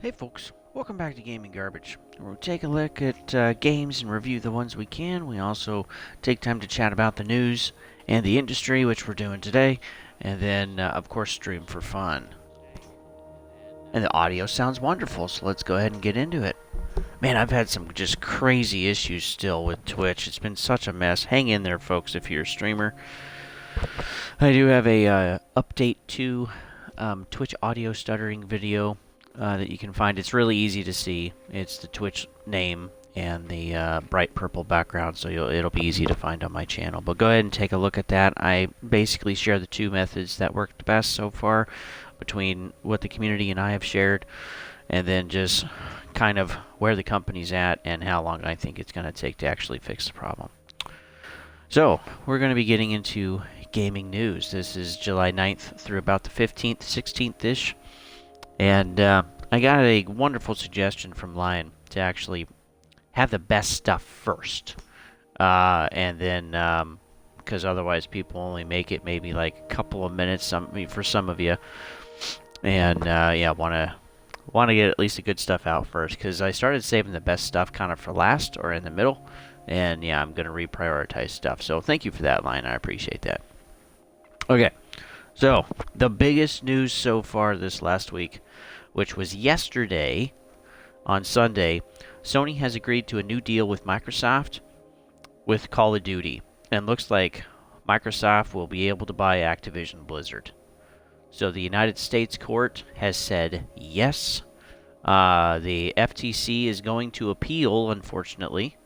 Hey folks, welcome back to Gaming Garbage. We'll take a look at games and review the ones we can. We also take time to chat about the news and the industry, which we're doing today, and then, of course, stream for fun. And the audio sounds wonderful, so let's go ahead and get into it. Man, I've had some just crazy issues still with Twitch. It's been such a mess. Hang in there, folks, if you're a streamer. I do have a update to Twitch audio stuttering video that you can find. It's really easy to see. It's the Twitch name and the bright purple background, so it'll be easy to find on my channel. But go ahead and take a look at that. I basically share the two methods that worked best so far between what the community and I have shared, and then just kind of where the company's at and how long I think it's going to take to actually fix the problem. So, we're going to be getting into gaming news. This is July 9th through about the 15th, 16th-ish. And I got a wonderful suggestion from Lion to actually have the best stuff first. And then, because otherwise people only make it maybe like a couple of minutes for some of you. And yeah, want to get at least the good stuff out first, because I started saving the best stuff kind of for last or in the middle. And yeah, I'm going to reprioritize stuff. So thank you for that, Lion. I appreciate that. Okay, so the biggest news so far this last week, which was yesterday, on Sunday, Sony has agreed to a new deal with Microsoft with Call of Duty. And looks like Microsoft will be able to buy Activision Blizzard. So the United States court has said yes. The FTC is going to appeal, unfortunately.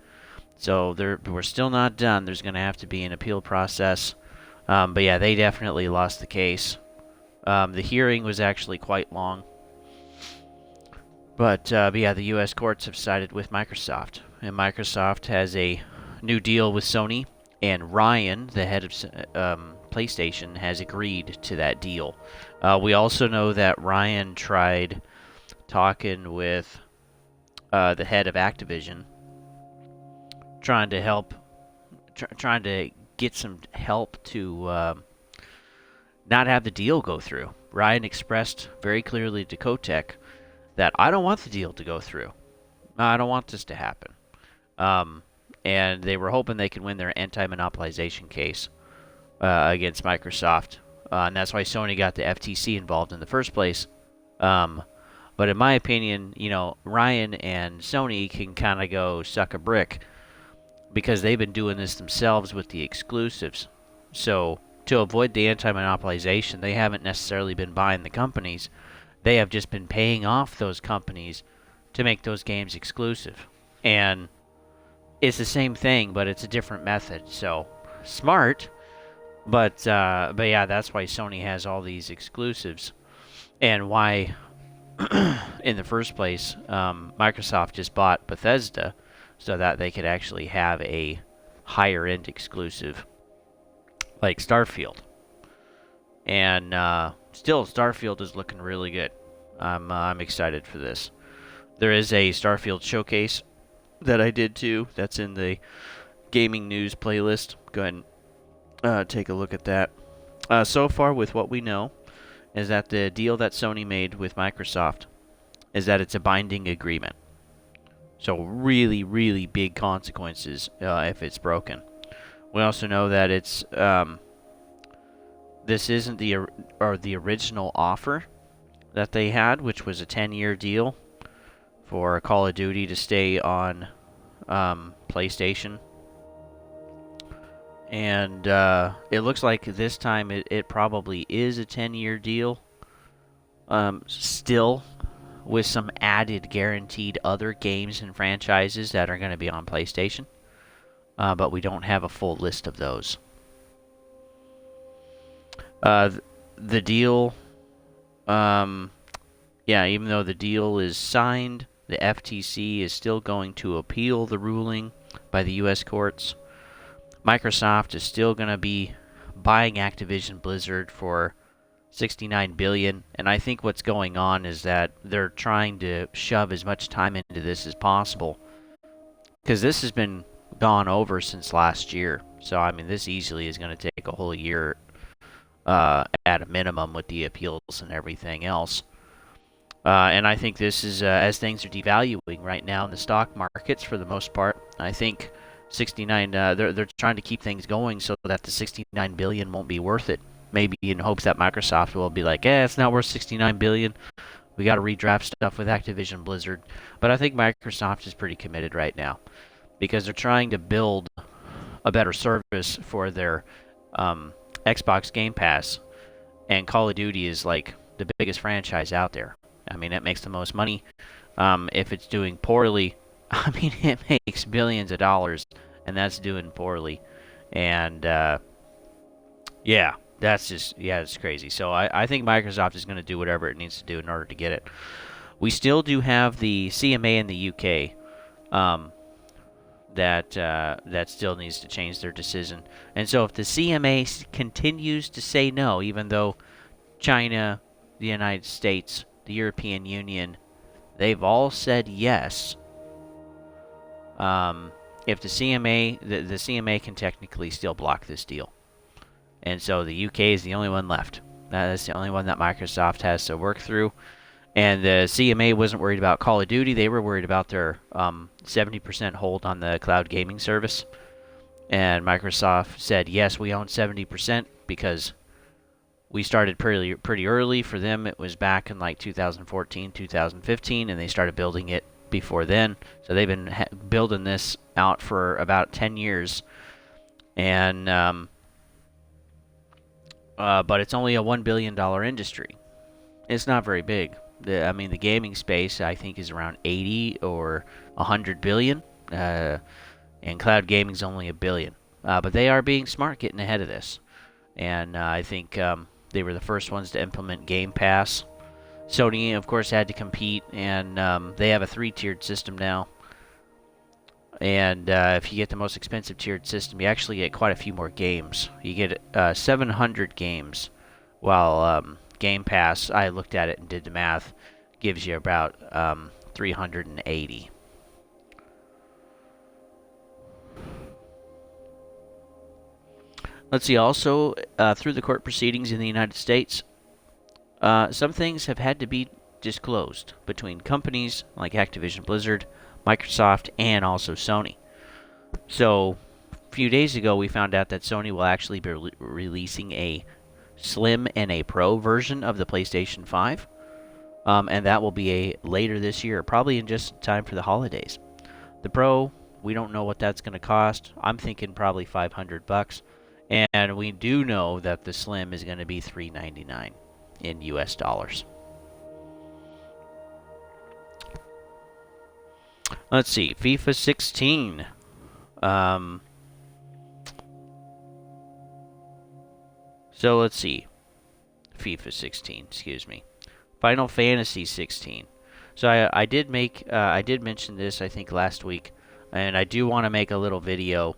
So we're still not done. There's going to have to be an appeal process. But yeah, they definitely lost the case. The hearing was actually quite long. But yeah, the U.S. courts have sided with Microsoft. And Microsoft has a new deal with Sony. And Ryan, the head of PlayStation, has agreed to that deal. We also know that Ryan tried talking with the head of Activision, trying to get some help to not have the deal go through. Ryan expressed very clearly to Kotek that I don't want the deal to go through. I don't want this to happen. And they were hoping they could win their anti-monopolization case against Microsoft. And that's why Sony got the FTC involved in the first place. But in my opinion, you know, Ryan and Sony can kind of go suck a brick, because they've been doing this themselves with the exclusives. So to avoid the anti-monopolization, they haven't necessarily been buying the companies. They have just been paying off those companies to make those games exclusive. And it's the same thing, but it's a different method. So smart, but yeah, that's why Sony has all these exclusives, and why in the first place Microsoft just bought Bethesda, so that they could actually have a higher end exclusive like Starfield. And still, Starfield is looking really good. I'm excited for this. There is a Starfield showcase that I did too. That's in the gaming news playlist. Go ahead and take a look at that. So far, with what we know, is that the deal that Sony made with Microsoft is that it's a binding agreement. So really, really big consequences if it's broken. We also know that it's this isn't the original offer that they had, which was a 10-year deal for Call of Duty to stay on PlayStation. And it looks like this time it probably is a 10-year deal. Still, with some added guaranteed other games and franchises that are going to be on PlayStation. But we don't have a full list of those. The deal, yeah, even though the deal is signed, the FTC is still going to appeal the ruling by the U.S. courts. Microsoft is still going to be buying Activision Blizzard for $69 billion. And I think what's going on is that they're trying to shove as much time into this as possible, because this has been gone over since last year. So I mean, this easily is going to take a whole year at a minimum with the appeals and everything else. And I think this is as things are devaluing right now in the stock markets for the most part. I think 69. They're trying to keep things going so that the 69 billion won't be worth it. Maybe in hopes that Microsoft will be like, it's not worth 69 billion. We got to redraft stuff with Activision Blizzard. But I think Microsoft is pretty committed right now because they're trying to build a better service for their Xbox Game Pass, and Call of Duty is like the biggest franchise out there. I mean, it makes the most money. If it's doing poorly, I mean, it makes billions of dollars, and that's doing poorly. And yeah, it's crazy. So I think Microsoft is going to do whatever it needs to do in order to get it. We still do have the CMA in the UK that still needs to change their decision. And so if the CMA continues to say no, even though China, the United States, the European Union, they've all said yes. If the CMA can technically still block this deal. And so the UK is the only one left. That's the only one that Microsoft has to work through. And the CMA wasn't worried about Call of Duty. They were worried about their 70% hold on the cloud gaming service. And Microsoft said, yes, we own 70% because we started pretty early. For them, it was back in like 2014, 2015, and they started building it before then. So they've been building this out for about 10 years. And but it's only a $1 billion industry. It's not very big. The gaming space, I think, is around 80 or 100 billion, and cloud gaming is only $1 billion. But they are being smart, getting ahead of this, and I think they were the first ones to implement Game Pass. Sony, of course, had to compete, and they have a 3-tiered system now. And if you get the most expensive tiered system, you actually get quite a few more games. You get 700 games, while Game Pass, I looked at it and did the math, gives you about 380. Let's see, also, through the court proceedings in the United States, some things have had to be disclosed between companies like Activision Blizzard, Microsoft, and also Sony. So, a few days ago, we found out that Sony will actually be releasing a Slim and a Pro version of the PlayStation 5, and that will be later this year, probably in just time for the holidays. The Pro, we don't know what that's going to cost. I'm thinking probably $500, and we do know that the Slim is going to be $399 in US dollars. Let's see, FIFA 16. So let's see. FIFA 16, excuse me. Final Fantasy 16. So I did mention this, I think, last week, and I do want to make a little video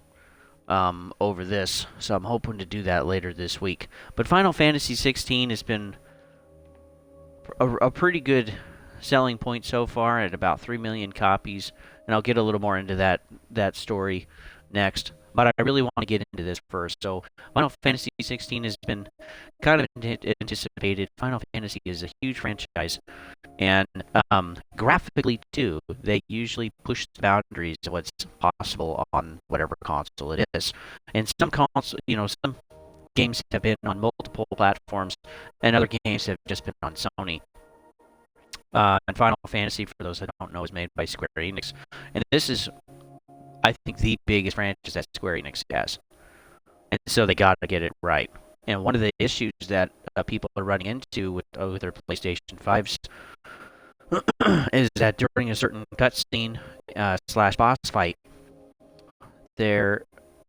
over this, so I'm hoping to do that later this week. But Final Fantasy 16 has been a pretty good selling point so far at about 3 million copies, and I'll get a little more into that story next. But I really want to get into this first. So Final Fantasy 16 has been kind of anticipated. Final Fantasy is a huge franchise, and graphically too, they usually push the boundaries of what's possible on whatever console it is. And some some games have been on multiple platforms, and other games have just been on Sony. And Final Fantasy, for those that don't know, is made by Square Enix. And this is, I think, the biggest franchise that Square Enix has. And so they got to get it right. And one of the issues that people are running into with their PlayStation 5s is that during a certain cutscene / boss fight, their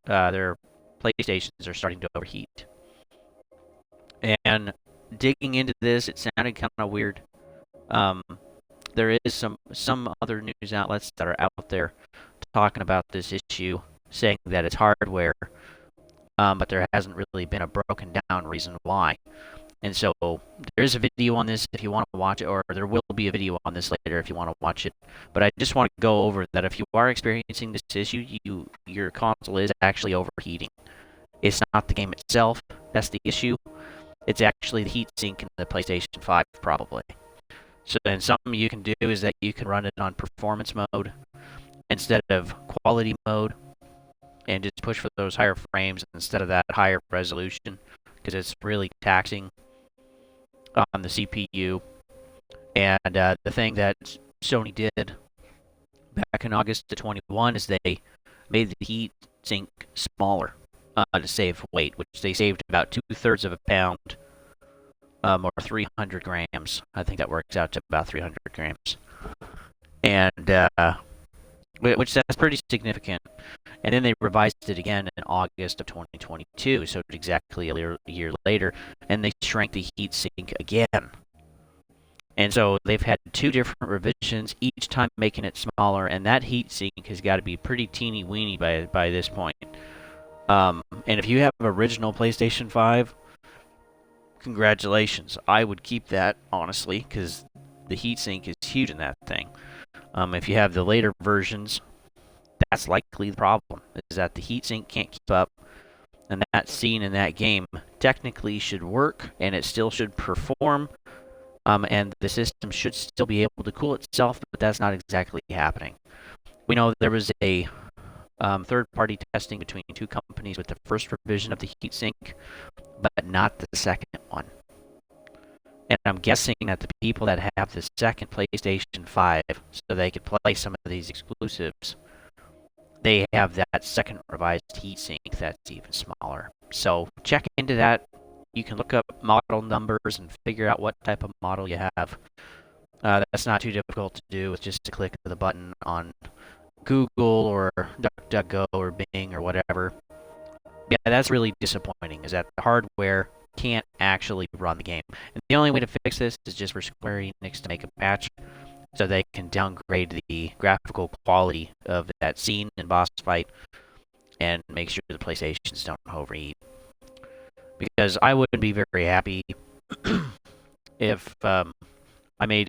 PlayStations are starting to overheat. And digging into this, it sounded kind of weird. There is some other news outlets that are out there talking about this issue, saying that it's hardware, but there hasn't really been a broken down reason why. And so there is a video on this if you want to watch it, or there will be a video on this later if you want to watch it. But I just want to go over that if you are experiencing this issue, your console is actually overheating. It's not the game itself that's the issue. It's actually the heatsink in the PlayStation 5 probably. So then something you can do is that you can run it on performance mode instead of quality mode, and just push for those higher frames instead of that higher resolution, because it's really taxing on the CPU. And the thing that Sony did back in August of 21 is they made the heat sink smaller to save weight, which they saved about 2/3 of a pound, or 300 grams. I think that works out to about 300 grams. And which that's pretty significant. And then they revised it again in August of 2022, so exactly a year later, and they shrank the heatsink again. And so they've had 2 different revisions, each time making it smaller, and that heatsink has got to be pretty teeny weeny by this point. And if you have an original PlayStation 5, congratulations. I would keep that, honestly, because the heatsink is huge in that thing. If you have the later versions, that's likely the problem, is that the heatsink can't keep up, and that scene in that game technically should work, and it still should perform, and the system should still be able to cool itself, but that's not exactly happening. We know there was a third-party testing between 2 companies with the first revision of the heatsink, but not the second one. And I'm guessing that the people that have the second PlayStation 5, so they could play some of these exclusives, they have that second revised heatsink that's even smaller. So check into that. You can look up model numbers and figure out what type of model you have. That's not too difficult to do with just a click of the button on Google or DuckDuckGo or Bing or whatever. Yeah, that's really disappointing, is that the hardware can't actually run the game. And the only way to fix this is just for Square Enix to make a patch so they can downgrade the graphical quality of that scene and boss fight and make sure the PlayStations don't overheat. Because I wouldn't be very happy if I made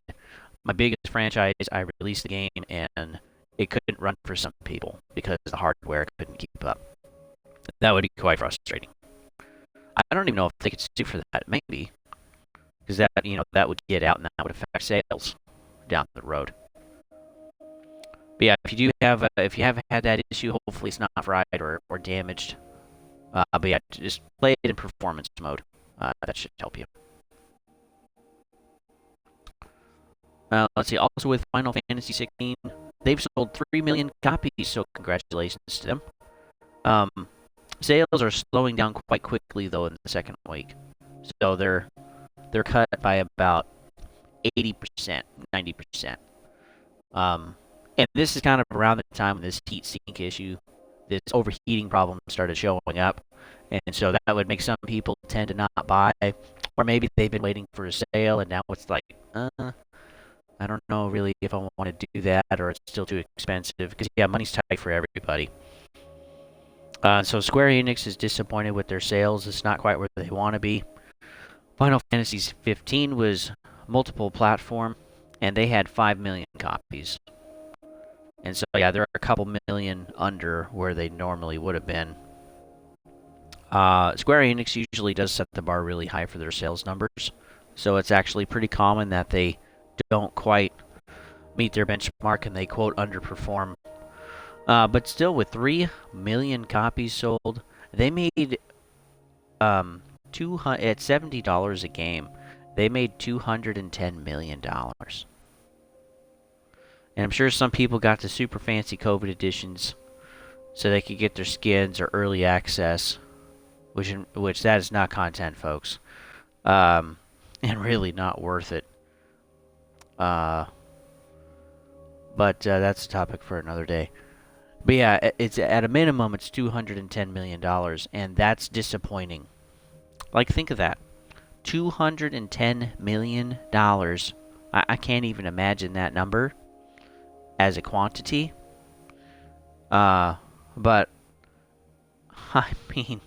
my biggest franchise, I released the game, and it couldn't run for some people because the hardware couldn't keep up. That would be quite frustrating. I don't even know if they could sue for that, maybe. Because that would get out and that would affect sales down the road. But yeah, if you have had that issue, hopefully it's not fried or damaged. But yeah, just play it in performance mode. That should help you. Let's see. Also with Final Fantasy 16, they've sold 3 million copies, so congratulations to them. Sales are slowing down quite quickly though in the second week, so they're cut by about 80%, 90%. And this is kind of around the time when this heat sink issue, this overheating problem started showing up, and so that would make some people tend to not buy, or maybe they've been waiting for a sale and now it's like, I don't know really if I want to do that, or it's still too expensive, because yeah, money's tight for everybody. So Square Enix is disappointed with their sales. It's not quite where they want to be. Final Fantasy 15 was multiple platform, and they had 5 million copies. And so, yeah, they're a couple million under where they normally would have been. Square Enix usually does set the bar really high for their sales numbers, so it's actually pretty common that they don't quite meet their benchmark and they, quote, underperform. But still, with 3 million copies sold, they made at $70 a game, they made $210 million. And I'm sure some people got the super fancy COVID editions so they could get their skins or early access, which that is not content, folks, and really not worth it. But that's a topic for another day. But yeah, it's at a minimum, it's $210 million, and that's disappointing. Like, think of that. $210 million. I can't even imagine that number as a quantity. But, I mean,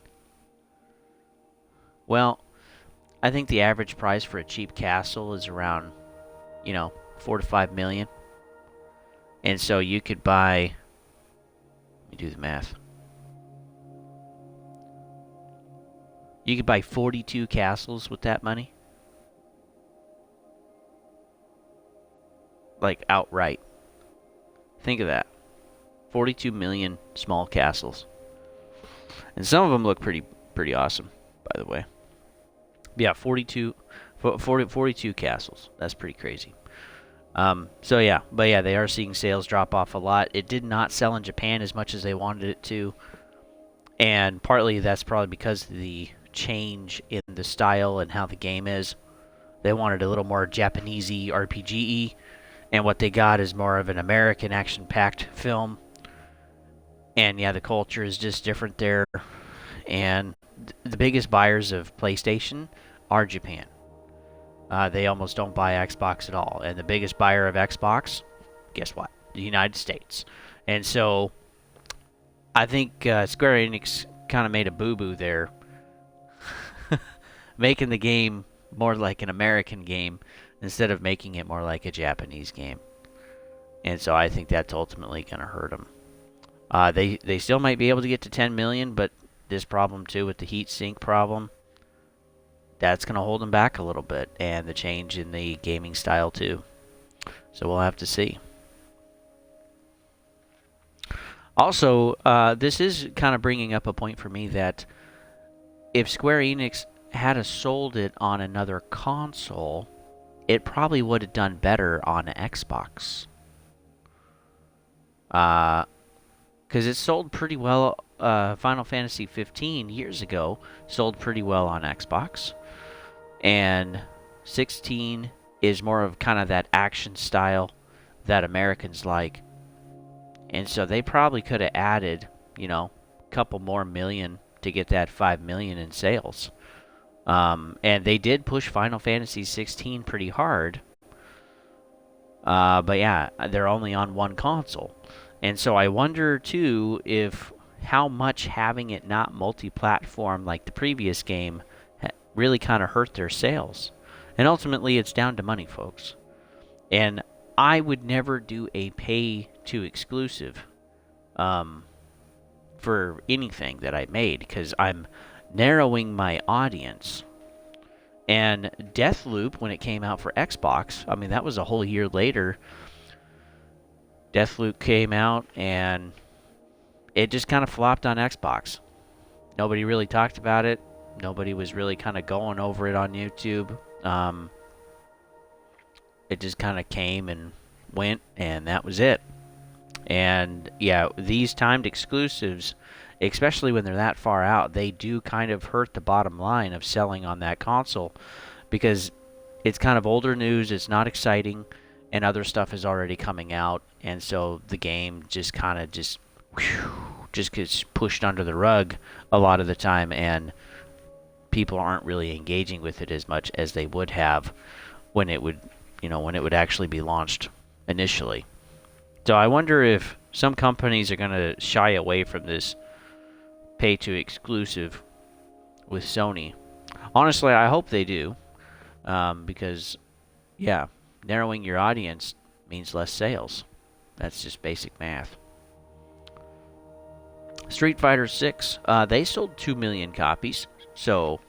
well, I think the average price for a cheap castle is around, 4 to 5 million. And so you could buy, let me do the math. You could buy 42 castles with that money. Like outright. Think of that. 42 million small castles. And some of them look pretty awesome, by the way. Yeah, 42 castles. That's pretty crazy. So yeah, but yeah, they are seeing sales drop off a lot. It did not sell in Japan as much as they wanted it to. And partly that's probably because of the change in the style and how the game is. They wanted a little more Japanesey RPG-y, and what they got is more of an American action-packed film. And yeah, the culture is just different there. And the biggest buyers of PlayStation are Japan. They almost don't buy Xbox at all. And the biggest buyer of Xbox, guess what? The United States. And so I think Square Enix kind of made a boo-boo there, making the game more like an American game instead of making it more like a Japanese game. And so I think that's ultimately going to hurt them. They still might be able to get to 10 million, but this problem too with the heat sink problem, that's going to hold them back a little bit, and the change in the gaming style too. So we'll have to see. Also, this is kind of bringing up a point for me that if Square Enix had sold it on another console, it probably would have done better on Xbox. Because it sold pretty well. Final Fantasy 15 years ago sold pretty well on Xbox. And 16 is more of kind of that action style that Americans like. And so they probably could have added, a couple more million to get that 5 million in sales. And they did push Final Fantasy 16 pretty hard. But yeah, they're only on one console. And so I wonder, too, if how much having it not multi-platform like the previous game really kind of hurt their sales. And ultimately, it's down to money, folks. And I would never do a pay-to-exclusive for anything that I made, because I'm narrowing my audience. And Deathloop, when it came out for Xbox, I mean, that was a whole year later. Deathloop came out, and it just kind of flopped on Xbox. Nobody really talked about it. Nobody was really kind of going over it on YouTube. It just kind of came and went, and that was it. And yeah, these timed exclusives, especially when they're that far out, they do kind of hurt the bottom line of selling on that console, because it's kind of older news, it's not exciting, and other stuff is already coming out, and so the game just kind of just gets pushed under the rug a lot of the time, and people aren't really engaging with it as much as they would have when it would, when it would actually be launched initially. So I wonder if some companies are going to shy away from this pay-to-exclusive with Sony. Honestly, I hope they do, because, yeah, narrowing your audience means less sales. That's just basic math. Street Fighter 6, they sold 2 million copies, so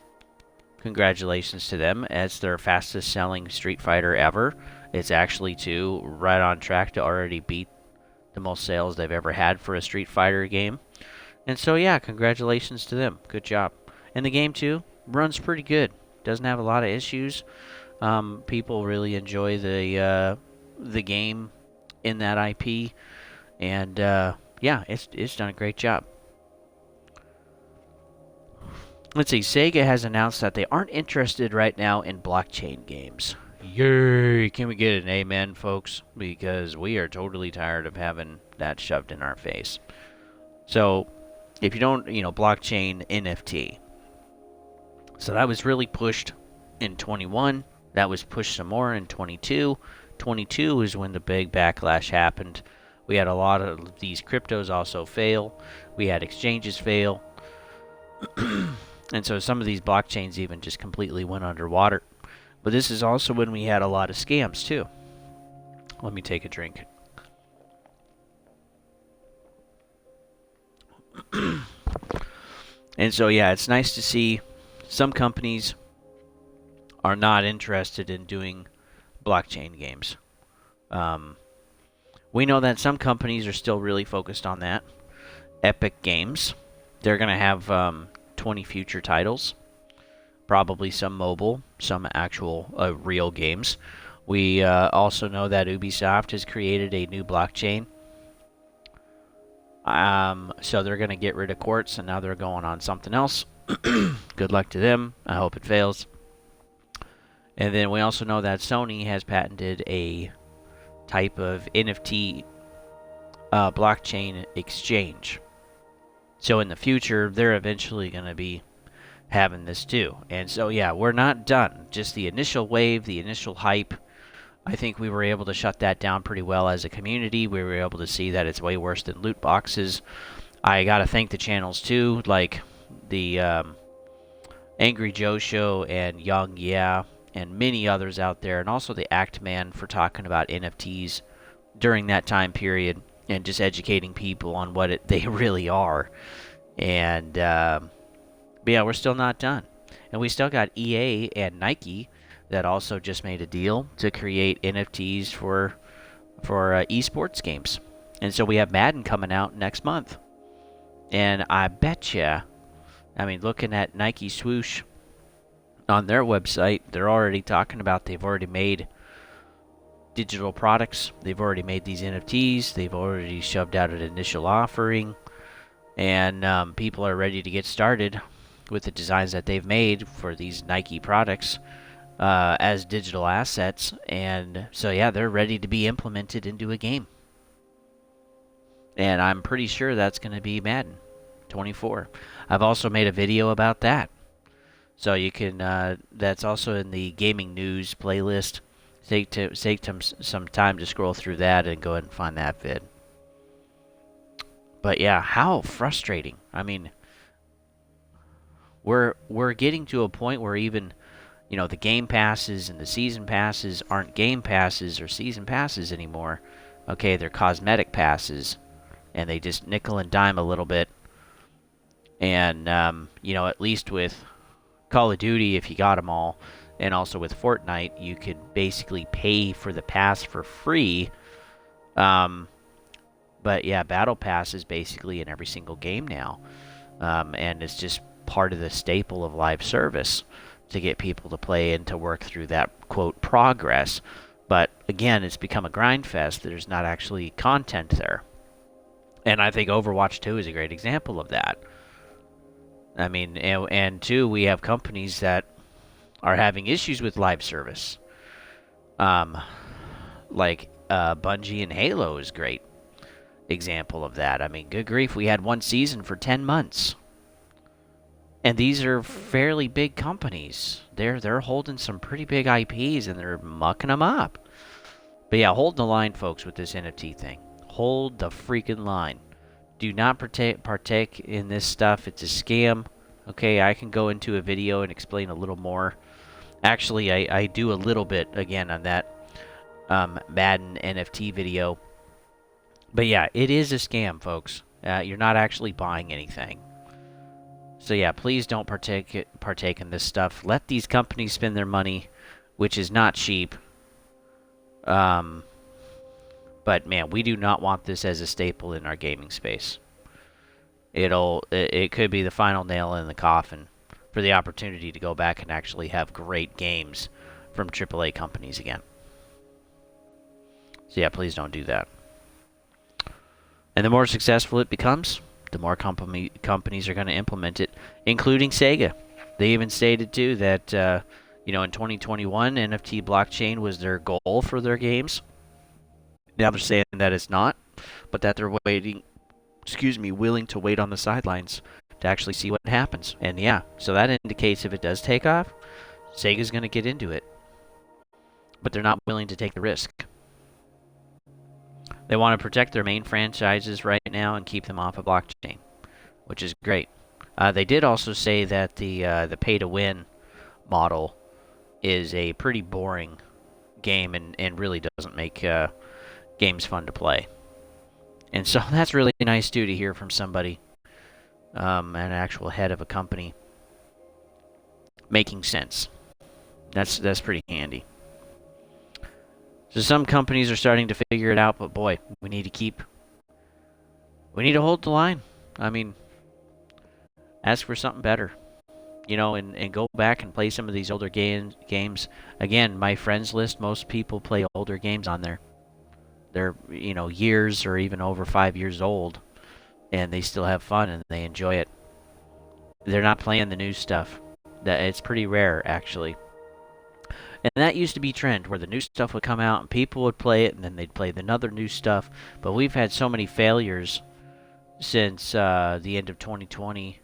congratulations to them. It's their fastest selling Street Fighter ever. It's actually, too, right on track to already beat the most sales they've ever had for a Street Fighter game. And so, yeah, congratulations to them. Good job. And the game, too, runs pretty good. Doesn't have a lot of issues. People really enjoy the game in that IP. And, yeah, it's done a great job. Let's see, Sega has announced that they aren't interested right now in blockchain games. Yay! Can we get an amen, folks? Because we are totally tired of having that shoved in our face. So, if you don't, blockchain NFT. So that was really pushed in 21. That was pushed some more in 22. 22 is when the big backlash happened. We had a lot of these cryptos also fail. We had exchanges fail. And so some of these blockchains even just completely went underwater. But this is also when we had a lot of scams too. Let me take a drink. And so, yeah, it's nice to see some companies are not interested in doing blockchain games. We know that some companies are still really focused on that. Epic Games, they're going to have 20 future titles, probably some mobile, some actual real games. We also know that Ubisoft has created a new blockchain. So they're going to get rid of Quartz, and now they're going on something else. Good luck to them. I hope it fails. And then we also know that Sony has patented a type of NFT blockchain exchange. So in the future, they're eventually going to be having this too. And so, yeah, we're not done. Just the initial wave, the initial hype, I think we were able to shut that down pretty well as a community. We were able to see that it's way worse than loot boxes. I got to thank the channels too, like the Angry Joe Show and Young Yeah, and many others out there, and also the Act Man for talking about NFTs during that time period and just educating people on what they really are. And but yeah, we're still not done, and we still got EA and Nike that also just made a deal to create NFTs for eSports games. And so we have Madden coming out next month, and I betcha, I mean, looking at Nike Swoosh on their website, they're already talking about they've already made digital products. They've already made these NFTs. They've already shoved out an initial offering, and people are ready to get started with the designs that they've made for these Nike products as digital assets. And so, yeah, they're ready to be implemented into a game. And I'm pretty sure that's going to be Madden 24. I've also made a video about that. So you can, that's also in the gaming news playlist. Take some time to scroll through that and go ahead and find that vid. But yeah, how frustrating. I mean, we're getting to a point where even, you know, the game passes and the season passes aren't game passes or season passes anymore. Okay, they're cosmetic passes, and they just nickel and dime a little bit. And, you know, at least with Call of Duty, if you got them all, and also with Fortnite, you could basically pay for the pass for free. But yeah, Battle Pass is basically in every single game now. And it's just part of the staple of live service to get people to play and to work through that, quote, progress. But again, it's become a grind fest. There's not actually content there. And I think Overwatch 2 is a great example of that. I mean, and two, we have companies that are having issues with live service. Like Bungie and Halo is a great example of that. I mean, good grief, we had one season for 10 months. And these are fairly big companies. They're holding some pretty big IPs, and they're mucking them up. But yeah, hold the line, folks, with this NFT thing. Hold the freaking line. Do not partake in this stuff. It's a scam. Okay, I can go into a video and explain a little more. Actually, I do a little bit, again, on that Madden NFT video. But yeah, it is a scam, folks. You're not actually buying anything. So yeah, please don't partake in this stuff. Let these companies spend their money, which is not cheap. But man, we do not want this as a staple in our gaming space. It could be the final nail in the coffin for the opportunity to go back and actually have great games from AAA companies again. So yeah, please don't do that. And the more successful it becomes, the more companies are going to implement it, including Sega. They even stated too that in 2021, NFT blockchain was their goal for their games. Now they're saying that it's not, but that they're willing to wait on the sidelines to actually see what happens. And yeah, so that indicates if it does take off, Sega's going to get into it. But they're not willing to take the risk. They want to protect their main franchises right now and keep them off of blockchain, which is great. They did also say that the pay-to-win model is a pretty boring game and really doesn't make games fun to play. And so that's really nice too to hear from somebody, an actual head of a company, making sense. That's pretty handy. So some companies are starting to figure it out, but boy, we need to hold the line. I mean, ask for something better, and go back and play some of these older games. Again, my friends list, most people play older games on there. They're, years or even over 5 years old, and they still have fun and they enjoy it. They're not playing the new stuff. It's pretty rare, actually. And that used to be a trend where the new stuff would come out and people would play it and then they'd play the other new stuff. But we've had so many failures since the end of 2020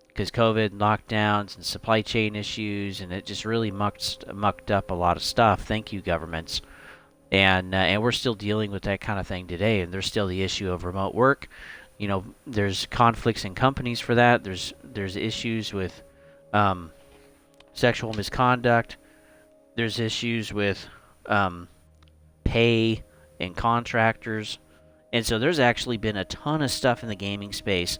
because COVID and lockdowns and supply chain issues, and it just really mucked up a lot of stuff. Thank you, governments. And we're still dealing with that kind of thing today. And there's still the issue of remote work. There's conflicts in companies for that. There's issues with sexual misconduct. There's issues with pay and contractors. And so there's actually been a ton of stuff in the gaming space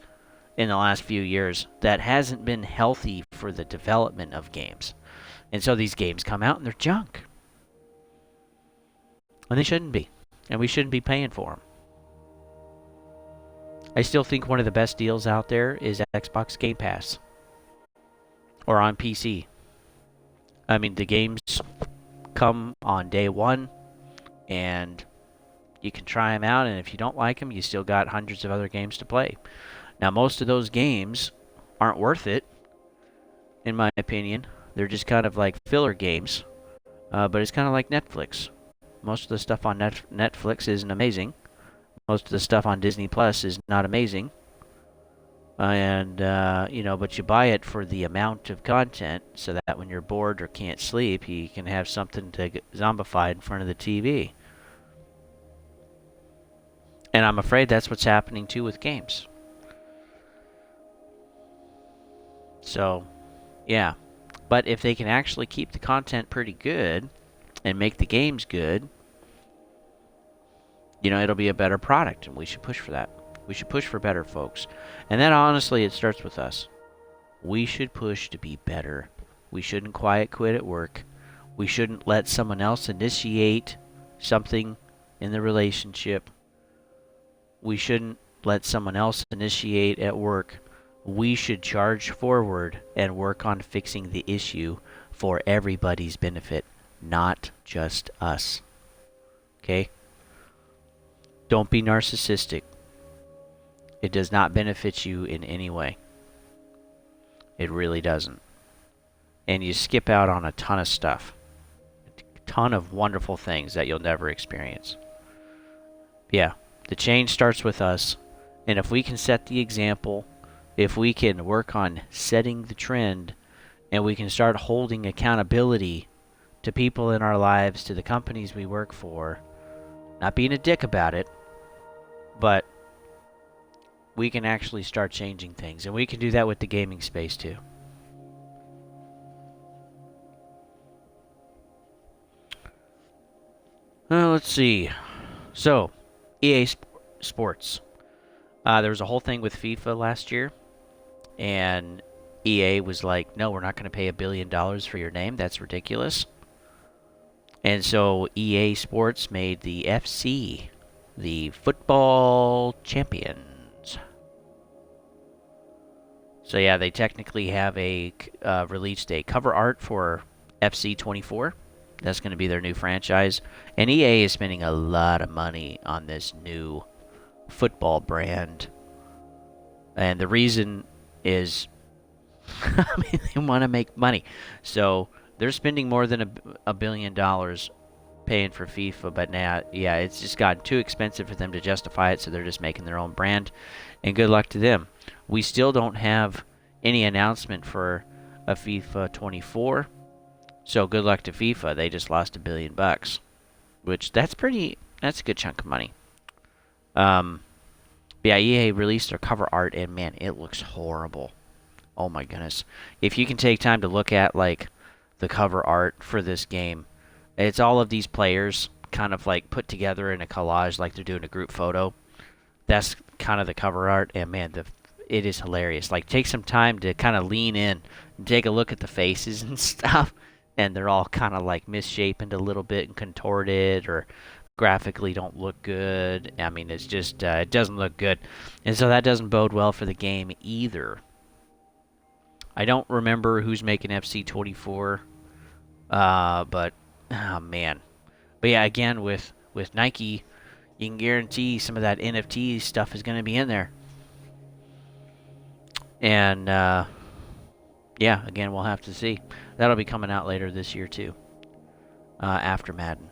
in the last few years that hasn't been healthy for the development of games. And so these games come out and they're junk. And they shouldn't be. And we shouldn't be paying for them. I still think one of the best deals out there is Xbox Game Pass. Or on PC. I mean, the games come on day one, and you can try them out, and if you don't like them, you still got hundreds of other games to play. Now, most of those games aren't worth it, in my opinion. They're just kind of like filler games, but it's kind of like Netflix. Most of the stuff on Netflix isn't amazing. Most of the stuff on Disney Plus is not amazing. But you buy it for the amount of content so that when you're bored or can't sleep, you can have something to get zombified in front of the TV. And I'm afraid that's what's happening too with games. So, yeah. But if they can actually keep the content pretty good and make the games good, it'll be a better product, and we should push for that. We should push for better, folks. And then, honestly, it starts with us. We should push to be better. We shouldn't quiet quit at work. We shouldn't let someone else initiate something in the relationship. We shouldn't let someone else initiate at work. We should charge forward and work on fixing the issue for everybody's benefit, not just us. Okay? Don't be narcissistic. It does not benefit you in any way. It really doesn't. And you skip out on a ton of stuff. A ton of wonderful things that you'll never experience. Yeah, the change starts with us. And if we can set the example, if we can work on setting the trend, and we can start holding accountability to people in our lives, to the companies we work for, not being a dick about it, but we can actually start changing things. And we can do that with the gaming space too. Let's see. So, EA Sports. There was a whole thing with FIFA last year. And EA was like, no, we're not going to pay $1 billion for your name. That's ridiculous. And so EA Sports made the FC, the football champions. So yeah, they technically have released a cover art for FC 24. That's going to be their new franchise. And EA is spending a lot of money on this new football brand. And the reason is, they want to make money. So they're spending more than $1 billion paying for FIFA, but now, yeah, it's just gotten too expensive for them to justify it, so they're just making their own brand, and good luck to them. We still don't have any announcement for a FIFA 24, so good luck to FIFA. They just lost $1 billion, which that's a good chunk of money. But yeah, EA released their cover art, and man, it looks horrible. Oh my goodness. If you can take time to look at like the cover art for this game, it's all of these players kind of like put together in a collage like they're doing a group photo. That's kind of the cover art, and man, it is hilarious. Like, take some time to kind of lean in and take a look at the faces and stuff, and they're all kind of like misshapen a little bit and contorted, or graphically don't look good. I mean, it's just it doesn't look good, and so that doesn't bode well for the game either. I don't remember who's making FC24, but oh man, but yeah, again with Nike, you can guarantee some of that NFT stuff is going to be in there. And yeah, again, we'll have to see. That'll be coming out later this year too, after Madden.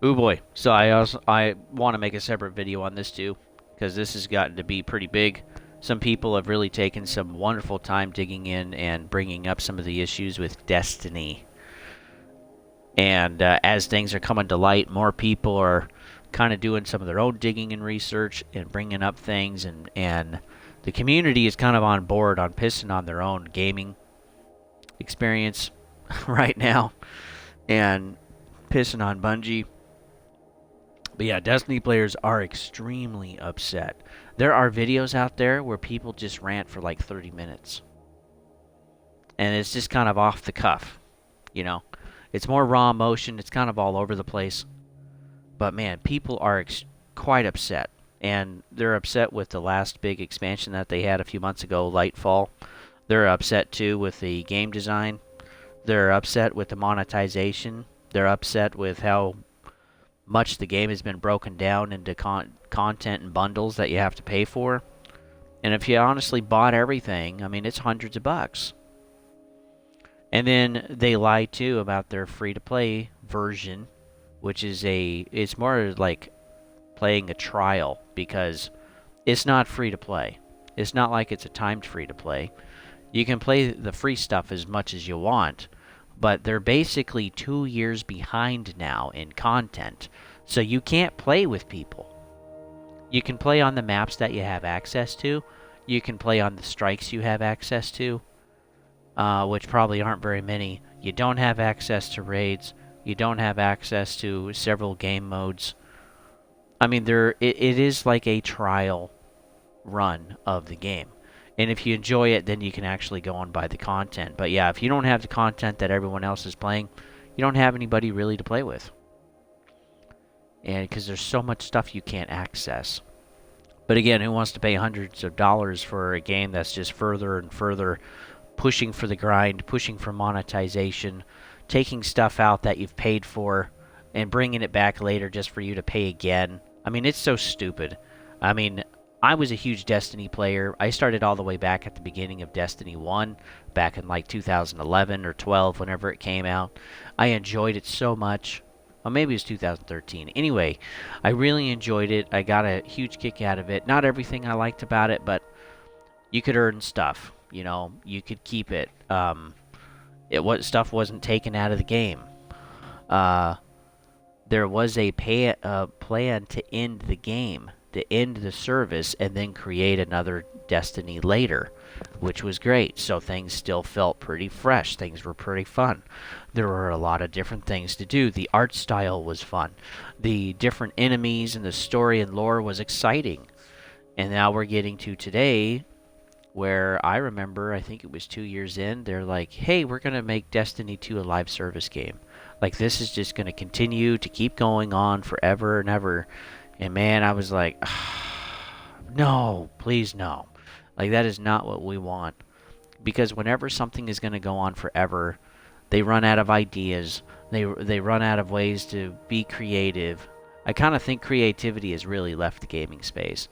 Ooh boy! So I want to make a separate video on this too, because this has gotten to be pretty big. Some people have really taken some wonderful time digging in and bringing up some of the issues with Destiny. And as things are coming to light, more people are kind of doing some of their own digging and research and bringing up things, and the community is kind of on board on pissing on their own gaming experience right now and pissing on Bungie. But yeah, Destiny players are extremely upset. There are videos out there where people just rant for like 30 minutes. And it's just kind of off the cuff, you know. It's more raw emotion. It's kind of all over the place. But man, people are quite upset. And they're upset with the last big expansion that they had a few months ago, Lightfall. They're upset too with the game design. They're upset with the monetization. They're upset with how much the game has been broken down into content and bundles that you have to pay for. And if you honestly bought everything, I mean, it's hundreds of bucks. And then they lie too about their free-to-play version, which is it's more like playing a trial, because it's not free-to-play. It's not like it's a timed free-to-play. You can play the free stuff as much as you want, but they're basically 2 years behind now in content, so you can't play with people. You can play on the maps that you have access to. You can play on the strikes you have access to, which probably aren't very many. You don't have access to raids. You don't have access to several game modes. I mean, it is like a trial run of the game. And if you enjoy it, then you can actually go and buy the content. But yeah, if you don't have the content that everyone else is playing, you don't have anybody really to play with. And because there's so much stuff you can't access. But again, who wants to pay hundreds of dollars for a game that's just further and further pushing for the grind, pushing for monetization, taking stuff out that you've paid for, and bringing it back later just for you to pay again? I mean, it's so stupid. I mean, I was a huge Destiny player. I started all the way back at the beginning of Destiny 1, back in like 2011 or 12, whenever it came out. I enjoyed it so much. Well, maybe it was 2013. Anyway, I really enjoyed it. I got a huge kick out of it. Not everything I liked about it, but you could earn stuff. You know, you could keep it. Stuff wasn't taken out of the game. There was a plan to end the game, to end the service, and then create another Destiny later, which was great. So things still felt pretty fresh. Things were pretty fun. There were a lot of different things to do. The art style was fun. The different enemies and the story and lore was exciting. And now we're getting to today, where I remember, I think it was 2 years in, they're like, hey, we're going to make Destiny 2 a live service game. Like, this is just going to continue to keep going on forever and ever. And man, I was like, no, please no. Like, that is not what we want. Because whenever something is going to go on forever, they run out of ideas. They run out of ways to be creative. I kind of think creativity has really left the gaming space.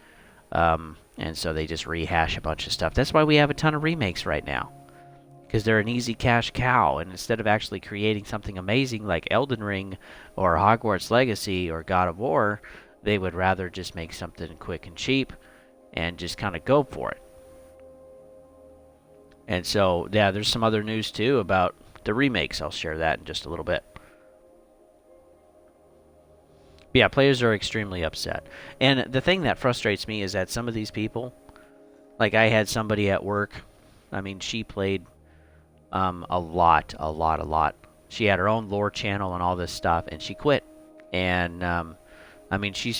And so they just rehash a bunch of stuff. That's why we have a ton of remakes right now. Because they're an easy cash cow. And instead of actually creating something amazing like Elden Ring or Hogwarts Legacy or God of War, they would rather just make something quick and cheap and just kind of go for it. And so, yeah, there's some other news too about the remakes. I'll share that in just a little bit. Yeah, players are extremely upset. And the thing that frustrates me is that some of these people, like I had somebody at work, I mean, she played a lot. She had her own lore channel and all this stuff, and she quit. And I mean, she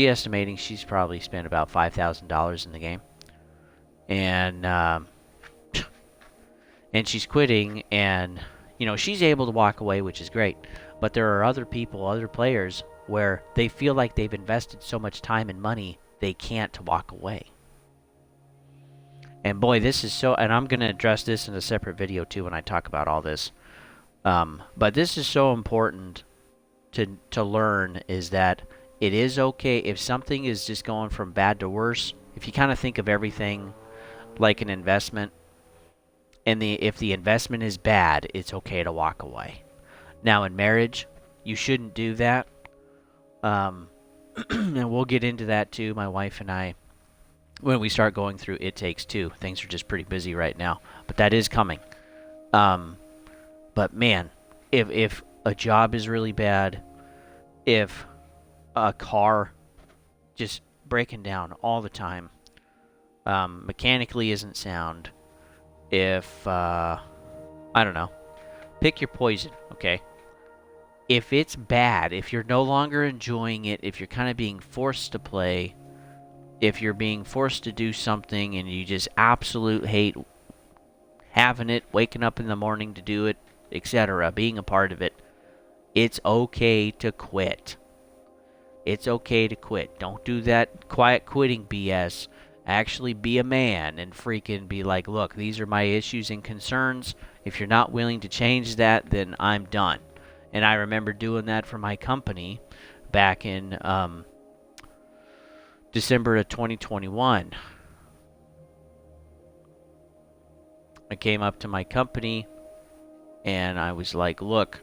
estimating she's probably spent about $5,000 in the game, and and she's quitting, and she's able to walk away, which is great. But there are other people, other players, where they feel like they've invested so much time and money they can't walk away. And boy, this is so, and I'm going to address this in a separate video too when I talk about all this. But this is so important to learn, is that it is okay if something is just going from bad to worse. If you kind of think of everything like an investment, and if the investment is bad, it's okay to walk away. Now in marriage, you shouldn't do that. And we'll get into that too, my wife and I, when we start going through It Takes Two. Things are just pretty busy right now, but that is coming. But man, if a job is really bad, if a car just breaking down all the time, mechanically isn't sound, if I don't know, pick your poison, okay? If it's bad, if you're no longer enjoying it, if you're kind of being forced to play, if you're being forced to do something and you just absolute hate having it, waking up in the morning to do it, etc., being a part of it, it's okay to quit. It's okay to quit. Don't do that quiet quitting BS. Actually be a man and freaking be like, look, these are my issues and concerns. If you're not willing to change that, then I'm done. And I remember doing that for my company back in December of 2021. I came up to my company and I was like, look,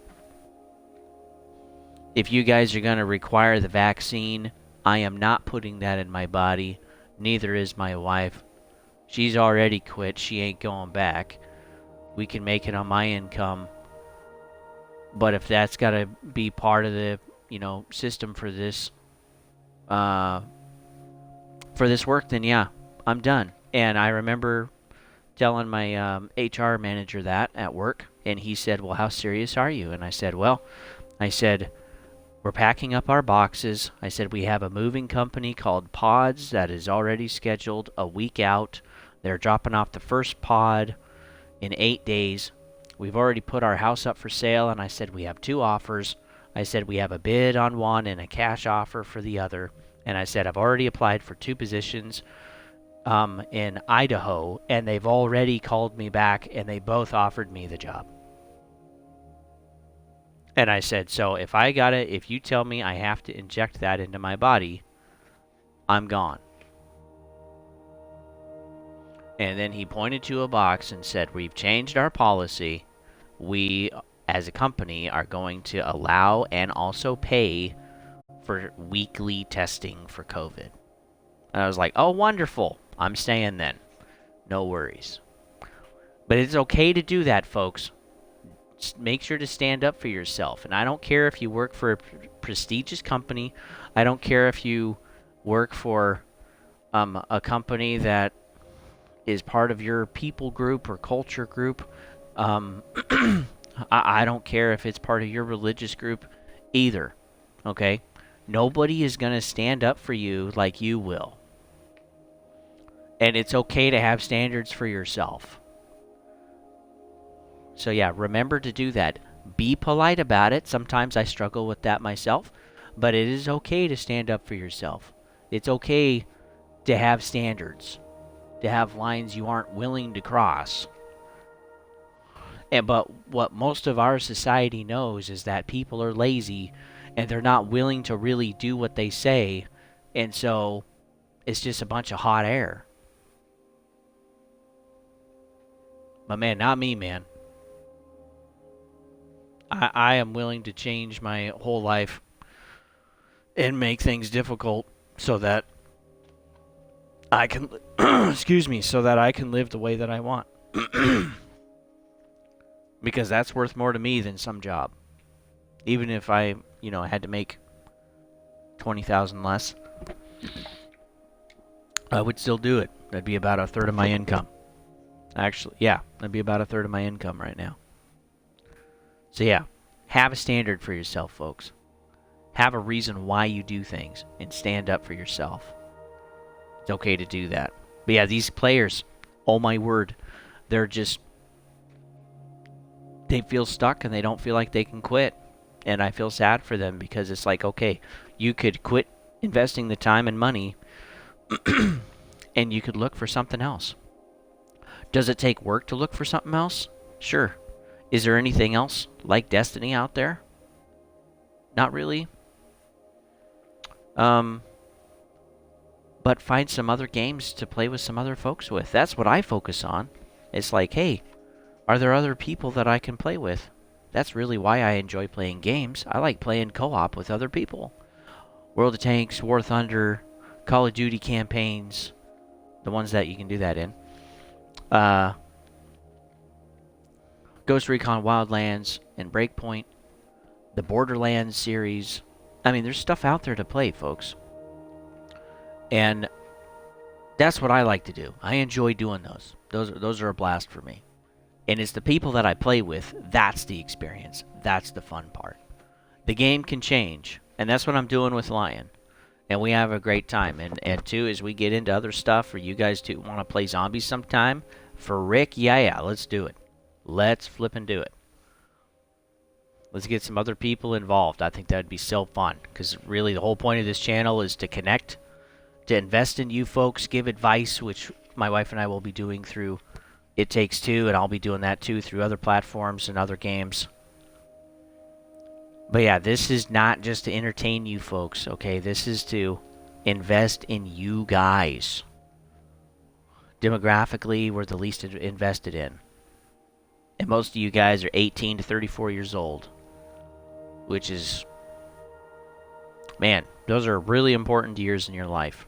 if you guys are going to require the vaccine, I am not putting that in my body. Neither is my wife. She's already quit. She ain't going back. We can make it on my income. But if that's got to be part of the, system for this work, then yeah, I'm done. And I remember telling my HR manager that at work, and he said, well, how serious are you? And I said, we're packing up our boxes. I said, we have a moving company called Pods that is already scheduled a week out. They're dropping off the first pod in 8 days. We've already put our house up for sale, and I said, we have 2 offers. I said, we have a bid on one and a cash offer for the other. And I said, I've already applied for 2 positions in Idaho, and they've already called me back, and they both offered me the job. And I said, so if you tell me I have to inject that into my body, I'm gone. And then he pointed to a box and said, we've changed our policy. We, as a company, are going to allow and also pay for weekly testing for COVID. And I was like, oh, wonderful. I'm staying then. No worries. But it's okay to do that, folks. Make sure to stand up for yourself. And I don't care if you work for a prestigious company. I don't care if you work for a company that is part of your people group or culture group. I don't care if it's part of your religious group either. Okay? Nobody is going to stand up for you like you will. And it's okay to have standards for yourself. So yeah, remember to do that. Be polite about it. Sometimes I struggle with that myself, but it is okay to stand up for yourself. It's okay to have standards, to have lines you aren't willing to cross. But what most of our society knows is that people are lazy and they're not willing to really do what they say, and so it's just a bunch of hot air. But man, not me, man. I am willing to change my whole life and make things difficult so that I can, so that I can live the way that I want. Because that's worth more to me than some job. Even if I had to make 20,000 less, I would still do it. That'd be about a third of my income. Actually, yeah, that'd be about a third of my income right now. So yeah, have a standard for yourself, folks. Have a reason why you do things and stand up for yourself. It's okay to do that. But yeah, these players, oh my word, they feel stuck and they don't feel like they can quit. And I feel sad for them because it's like, okay, you could quit investing the time and money and you could look for something else. Does it take work to look for something else? Sure. Is there anything else like Destiny out there? Not really. But find some other games to play with some other folks with. That's what I focus on. It's like, hey, are there other people that I can play with? That's really why I enjoy playing games. I like playing co-op with other people. World of Tanks, War Thunder, Call of Duty campaigns, the ones that you can do that in. Ghost Recon Wildlands and Breakpoint, the Borderlands series. I mean, there's stuff out there to play, folks. And that's what I like to do. I enjoy doing those. Those are a blast for me. And it's the people that I play with, that's the experience. That's the fun part. The game can change, and that's what I'm doing with Lion. And we have a great time. And two, as we get into other stuff, or you guys too want to play zombies sometime, for Rick, yeah, let's do it. Let's flip and do it. Let's get some other people involved. I think that would be so fun, because really the whole point of this channel is to connect, to invest in you folks, give advice, which my wife and I will be doing through It Takes Two, and I'll be doing that too through other platforms and other games. But yeah, this is not just to entertain you folks, okay? This is to invest in you guys. Demographically, we're the least invested in. And most of you guys are 18 to 34 years old. Which is, man, those are really important years in your life.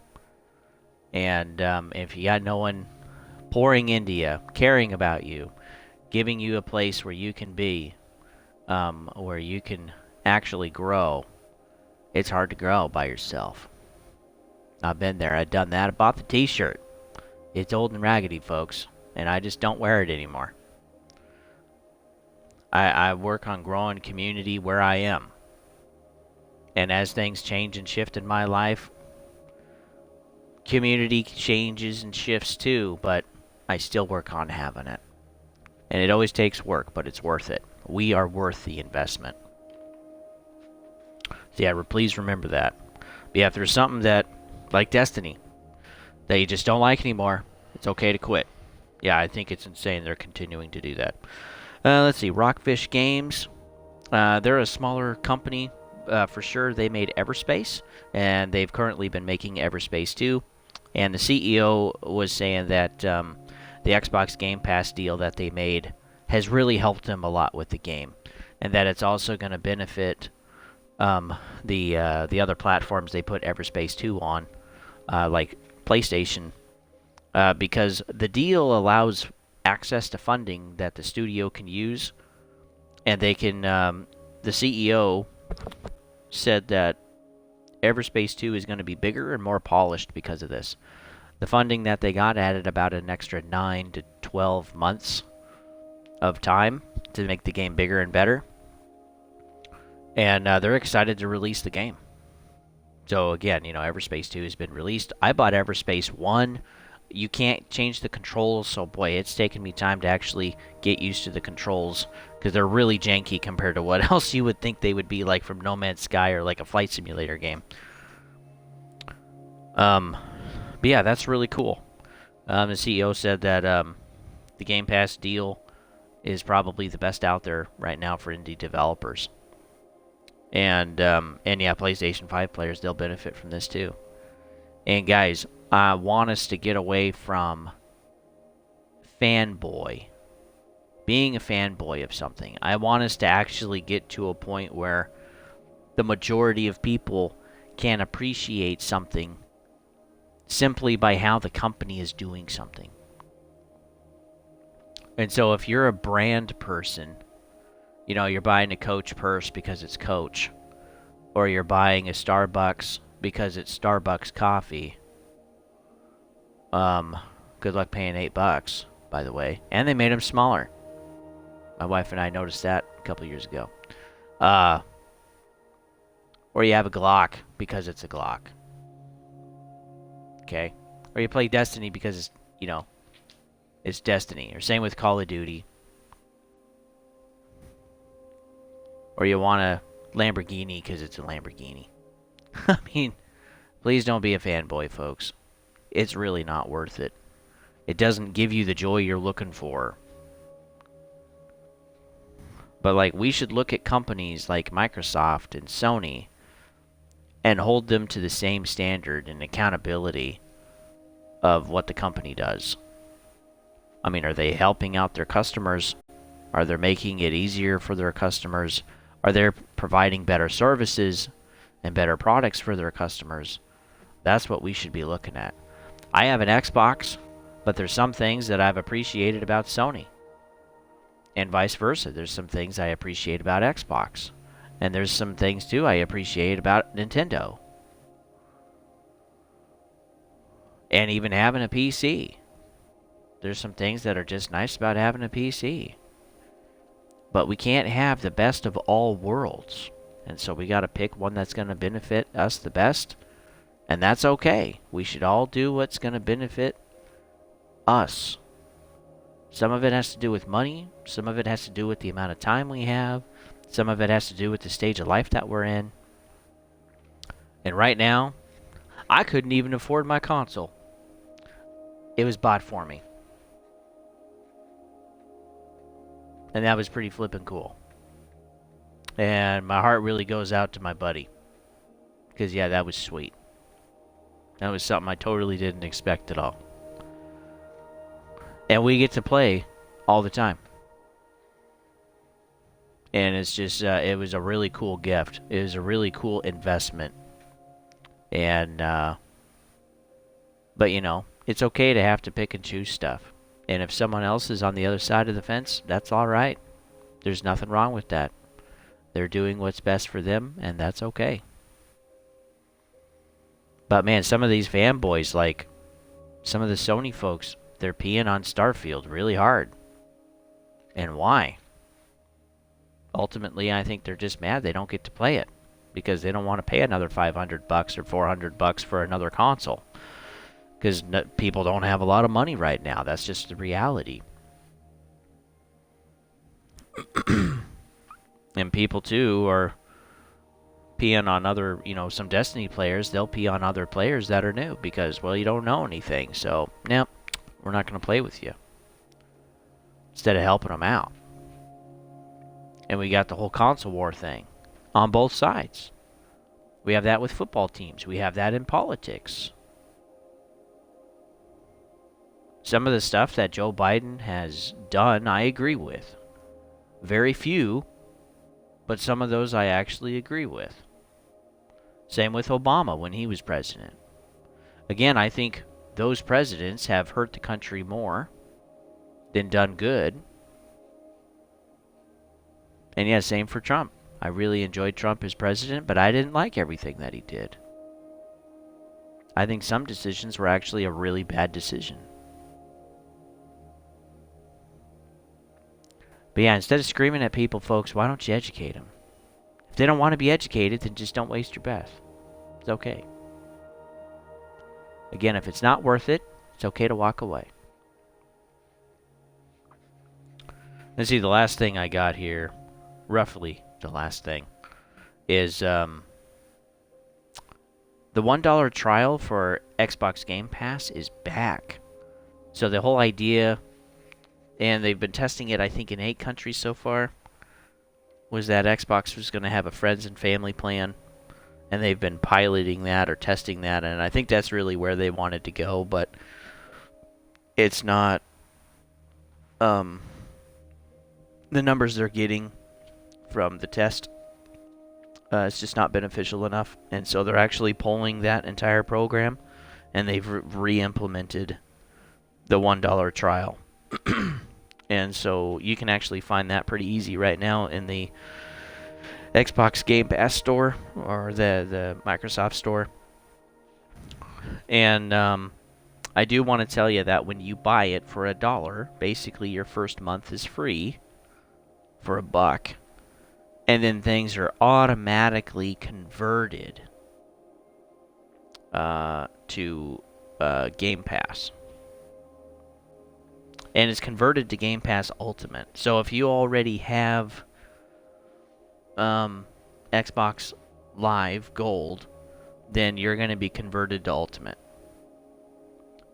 And if you got no one pouring into you, caring about you, giving you a place where you can be, where you can actually grow, it's hard to grow by yourself. I've been there. I've done that. I bought the t-shirt. It's old and raggedy, folks, and I just don't wear it anymore. I work on growing community where I am. And as things change and shift in my life, community changes and shifts too, but I still work on having it. And it always takes work, but it's worth it. We are worth the investment. So yeah, please remember that. But yeah, if there's something that, like Destiny, that you just don't like anymore, it's okay to quit. Yeah, I think it's insane they're continuing to do that. Let's see, Rockfish Games. They're a smaller company, for sure. They made Everspace, and they've currently been making Everspace 2. And the CEO was saying that the Xbox Game Pass deal that they made has really helped them a lot with the game, and that it's also going to benefit the other platforms they put Everspace 2 on, like PlayStation, because the deal allows access to funding that the studio can use, and they can. The CEO said that Everspace 2 is going to be bigger and more polished because of this. The funding that they got added about an extra 9 to 12 months of time to make the game bigger and better. And they're excited to release the game. So again, Everspace 2 has been released. I bought Everspace 1. You can't change the controls, so boy, it's taken me time to actually get used to the controls, because they're really janky compared to what else you would think they would be, like from No Man's Sky or like a flight simulator game. But yeah, that's really cool. The CEO said that the Game Pass deal is probably the best out there right now for indie developers. And yeah, PlayStation 5 players, they'll benefit from this too. And guys, I want us to get away from being a fanboy of something. I want us to actually get to a point where the majority of people can appreciate something simply by how the company is doing something. And so if you're a brand person, you're buying a Coach purse because it's Coach, or you're buying a Starbucks because it's Starbucks coffee. Good luck paying $8, by the way. And they made them smaller. My wife and I noticed that a couple years ago. Or you have a Glock because it's a Glock. Okay? Or you play Destiny because it's, it's Destiny. Or same with Call of Duty. Or you want a Lamborghini because it's a Lamborghini. I mean, please don't be a fanboy, folks. It's really not worth it. It doesn't give you the joy you're looking for. But, we should look at companies like Microsoft and Sony and hold them to the same standard and accountability of what the company does. I mean, are they helping out their customers? Are they making it easier for their customers? Are they providing better services and better products for their customers? That's what we should be looking at. I have an Xbox, but there's some things that I've appreciated about Sony. And vice versa. There's some things I appreciate about Xbox. And there's some things, too, I appreciate about Nintendo. And even having a PC. There's some things that are just nice about having a PC. But we can't have the best of all worlds. And so we got to pick one that's going to benefit us the best. And that's okay. We should all do what's going to benefit us. Some of it has to do with money. Some of it has to do with the amount of time we have. Some of it has to do with the stage of life that we're in. And right now, I couldn't even afford my console. It was bought for me. And that was pretty flippin' cool. And my heart really goes out to my buddy. Because, yeah, that was sweet. That was something I totally didn't expect at all. And we get to play all the time. And it's just, it was a really cool gift. It was a really cool investment. And, but it's okay to have to pick and choose stuff. And if someone else is on the other side of the fence, that's all right. There's nothing wrong with that. They're doing what's best for them, and that's okay. But man, some of these fanboys, like some of the Sony folks, they're peeing on Starfield really hard. And why? Ultimately, I think they're just mad they don't get to play it because they don't want to pay another $500 or $400 for another console because people don't have a lot of money right now. That's just the reality. And people too are peeing on other, some Destiny players. They'll pee on other players that are new because, well, you don't know anything. So, no, we're not going to play with you instead of helping them out. And we got the whole console war thing on both sides. We have that with football teams. We have that in politics. Some of the stuff that Joe Biden has done, I agree with. Very few, but some of those I actually agree with. Same with Obama when he was president. Again, I think those presidents have hurt the country more than done good. And yeah, same for Trump. I really enjoyed Trump as president, but I didn't like everything that he did. I think some decisions were actually a really bad decision. But yeah, instead of screaming at people, folks, why don't you educate them? If they don't want to be educated, then just don't waste your breath. It's okay. Again, if it's not worth it, it's okay to walk away. Let's see, the last thing I got here, roughly the last thing, is the $1 trial for Xbox Game Pass is back. So the whole idea, and they've been testing it, I think, in 8 countries so far, was that Xbox was going to have a friends and family plan. And they've been piloting that or testing that, and I think that's really where they wanted to go, but it's not the numbers they're getting from the test. It's just not beneficial enough, and so they're actually pulling that entire program, and they've re-implemented the $1 trial. And so you can actually find that pretty easy right now in the Xbox Game Pass store or the Microsoft store. And I do want to tell you that when you buy it for $1, basically your first month is free for $1. And then things are automatically converted to Game Pass. And it's converted to Game Pass Ultimate. So if you already have Xbox Live Gold, then you're going to be converted to Ultimate.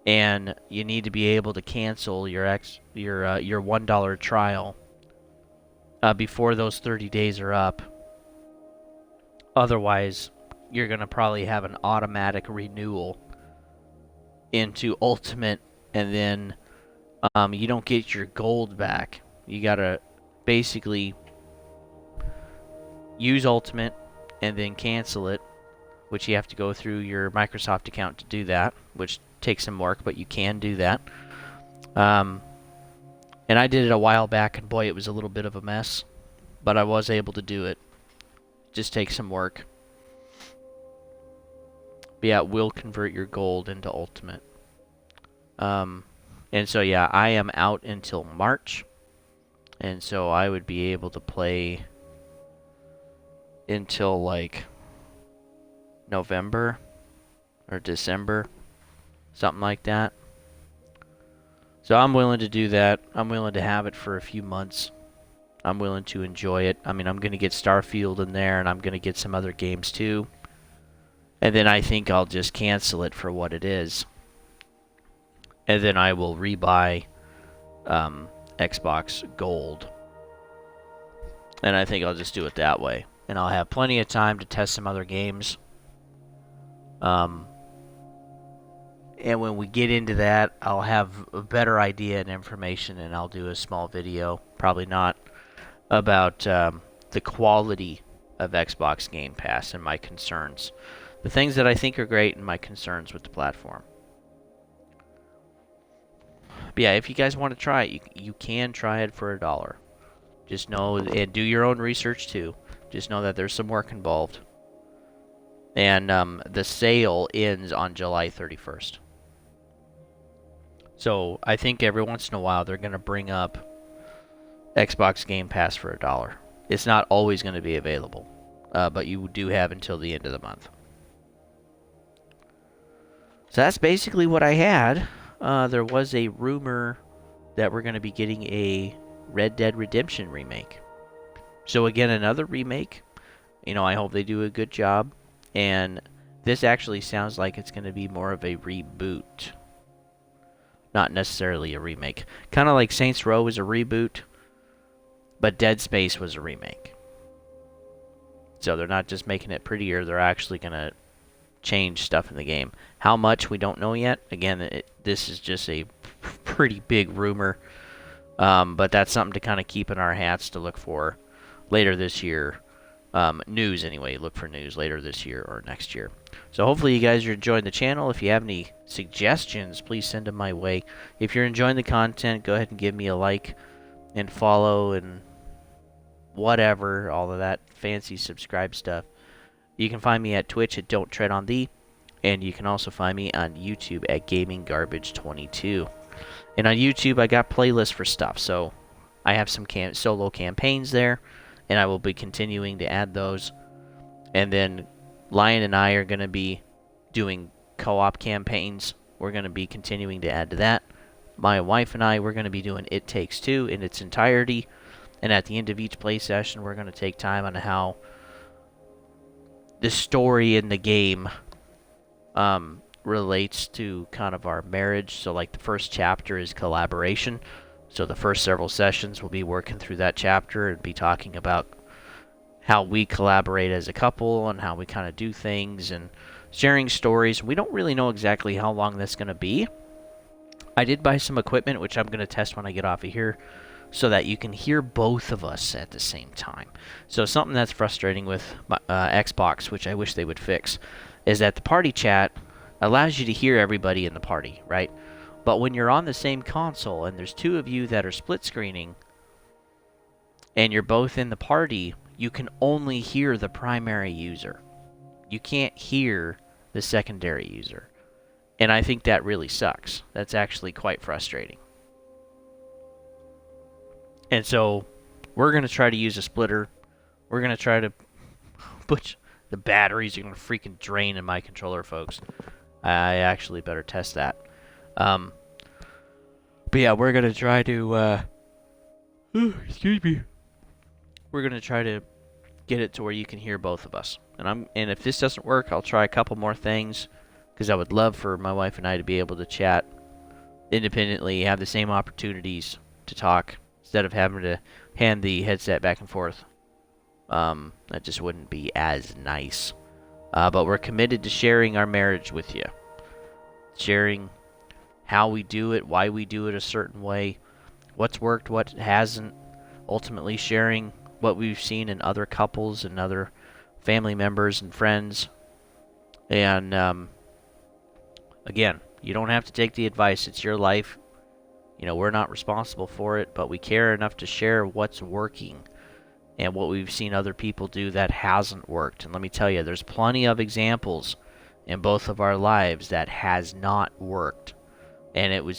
And you need to be able to cancel your $1 trial before those 30 days are up. Otherwise, you're going to probably have an automatic renewal into Ultimate, and then you don't get your gold back. You got to basically use Ultimate and then cancel it, which you have to go through your Microsoft account to do that, which takes some work, but you can do that. And I did it a while back, and boy, it was a little bit of a mess, but I was able to do it. Just takes some work. But yeah, it will convert your gold into Ultimate. And so yeah, I am out until March, and so I would be able to play until like November or December, something like that. So I'm willing to do that. I'm willing to have it for a few months. I'm willing to enjoy it. I mean, I'm going to get Starfield in there, and I'm going to get some other games too. And then I think I'll just cancel it for what it is. And then I will rebuy Xbox Gold. And I think I'll just do it that way. And I'll have plenty of time to test some other games. And when we get into that, I'll have a better idea and information, and I'll do a small video, probably not, about the quality of Xbox Game Pass and my concerns. The things that I think are great and my concerns with the platform. But yeah, if you guys want to try it, you can try it for $1. Just know, and do your own research too. Just know that there's some work involved. And the sale ends on July 31st. So I think every once in a while they're going to bring up Xbox Game Pass for $1. It's not always going to be available, but you do have until the end of the month. So that's basically what I had. There was a rumor that we're going to be getting a Red Dead Redemption remake. So again, another remake. You know, I hope they do a good job. And this actually sounds like it's going to be more of a reboot. Not necessarily a remake. Kind of like Saints Row was a reboot, but Dead Space was a remake. So they're not just making it prettier, they're actually going to change stuff in the game. How much, we don't know yet. Again, this is just a pretty big rumor, but that's something to kind of keep in our hats to look for later this year. News anyway, look for news later this year or next year. So hopefully you guys are enjoying the channel. If you have any suggestions, please send them my way. If you're enjoying the content, go ahead and give me a like and follow and whatever, all of that fancy subscribe stuff. You can find me at Twitch at Don't Tread on Thee, and you can also find me on YouTube at Gaming Garbage 22. And on YouTube, I got playlists for stuff, so I have some solo campaigns there, and I will be continuing to add those. And then Lion and I are going to be doing co-op campaigns. We're going to be continuing to add to that. My wife and I, we're going to be doing It Takes Two in its entirety. And at the end of each play session, we're going to take time on how the story in the game relates to kind of our marriage. So like the first chapter is collaboration. So the first several sessions we'll be working through that chapter and be talking about how we collaborate as a couple and how we kind of do things and sharing stories. We don't really know exactly how long that's going to be. I did buy some equipment, which I'm going to test when I get off of here, so that you can hear both of us at the same time. So something that's frustrating with Xbox, which I wish they would fix, is that the party chat allows you to hear everybody in the party, right? But when you're on the same console and there's two of you that are split screening and you're both in the party, you can only hear the primary user. You can't hear the secondary user. And I think that really sucks. That's actually quite frustrating. And so we're going to try to use a splitter. We're going to try to put the batteries are going to freaking drain in my controller, folks. I actually better test that. But yeah, we're going to try to excuse me. We're going to try to get it to where you can hear both of us. And if this doesn't work, I'll try a couple more things because I would love for my wife and I to be able to chat independently, have the same opportunities to talk instead of having to hand the headset back and forth. That just wouldn't be as nice. But we're committed to sharing our marriage with you. Sharing how we do it, why we do it a certain way, what's worked, what hasn't. Ultimately sharing what we've seen in other couples and other family members and friends. And again, you don't have to take the advice. It's your life. You know, we're not responsible for it, but we care enough to share what's working and what we've seen other people do that hasn't worked. And let me tell you, there's plenty of examples in both of our lives that has not worked. And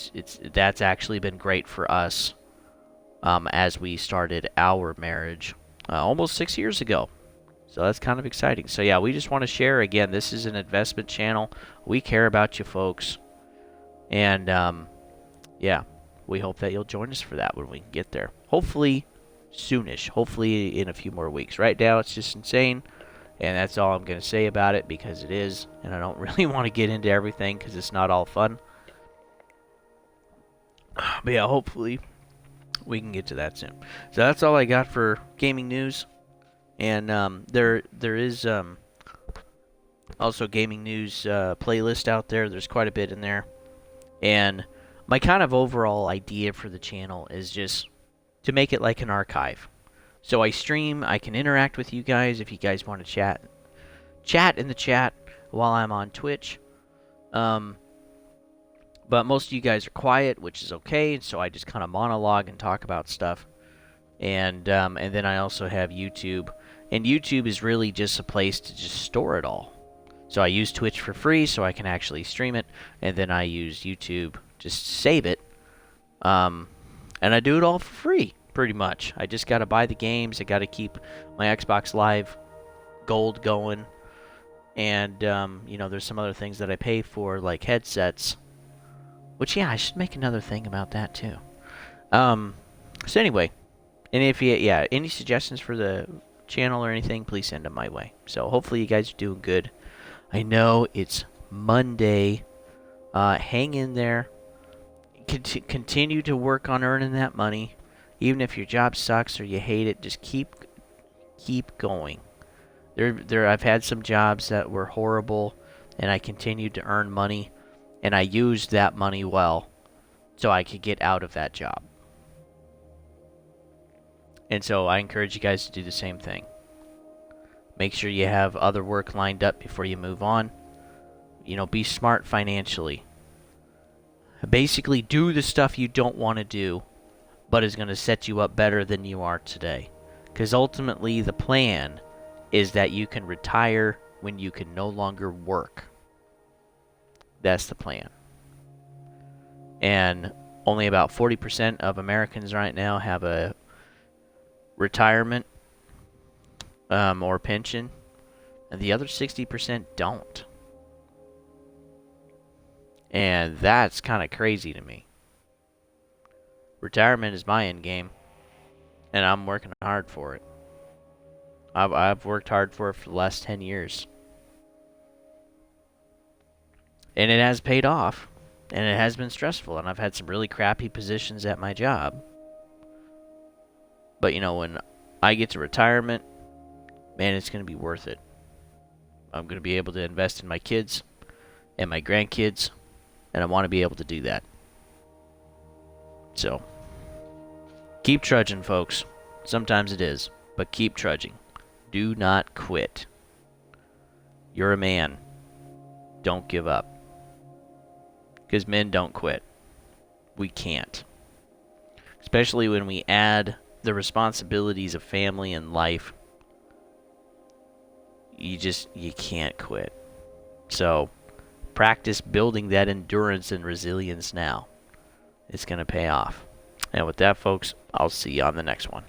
that's actually been great for us as we started our marriage almost 6 years ago. So that's kind of exciting. So yeah, we just want to share. Again, this is an investment channel. We care about you folks. And yeah, we hope that you'll join us for that when we can get there. Hopefully soonish. Hopefully in a few more weeks. Right now it's just insane. And that's all I'm going to say about it because it is. And I don't really want to get into everything because it's not all fun. But yeah, hopefully we can get to that soon. So that's all I got for gaming news. And there is also gaming news playlist out there. There's quite a bit in there. And my kind of overall idea for the channel is just to make it like an archive. So I stream, I can interact with you guys if you guys want to chat. Chat in the chat while I'm on Twitch. But most of you guys are quiet, which is okay, so I just kind of monologue and talk about stuff. And then I also have YouTube. And YouTube is really just a place to just store it all. So I use Twitch for free so I can actually stream it. And then I use YouTube just to save it. And I do it all for free, pretty much. I just got to buy the games. I got to keep my Xbox Live Gold going. And, there's some other things that I pay for, like headsets. Which, yeah, I should make another thing about that, too. So anyway, and if any suggestions for the channel or anything, please send them my way. So hopefully you guys are doing good. I know it's Monday. Hang in there. Continue to work on earning that money. Even if your job sucks or you hate it, just keep going. I've had some jobs that were horrible, and I continued to earn money. And I used that money well so I could get out of that job. And so I encourage you guys to do the same thing. Make sure you have other work lined up before you move on. Be smart financially. Basically, do the stuff you don't want to do, but is going to set you up better than you are today. Because ultimately, the plan is that you can retire when you can no longer work. That's the plan. And only about 40% of Americans right now have a retirement or pension, and the other 60% don't. And that's kind of crazy to me. Retirement is my end game, and I'm working hard for it. I've worked hard for it for the last 10 years. And it has paid off, and it has been stressful, and I've had some really crappy positions at my job. But, when I get to retirement, man, it's going to be worth it. I'm going to be able to invest in my kids and my grandkids, and I want to be able to do that. So, keep trudging, folks. Sometimes it is, but keep trudging. Do not quit. You're a man. Don't give up. Because men don't quit. We can't. Especially when we add the responsibilities of family and life. You can't quit. So, practice building that endurance and resilience now. It's going to pay off. And with that, folks, I'll see you on the next one.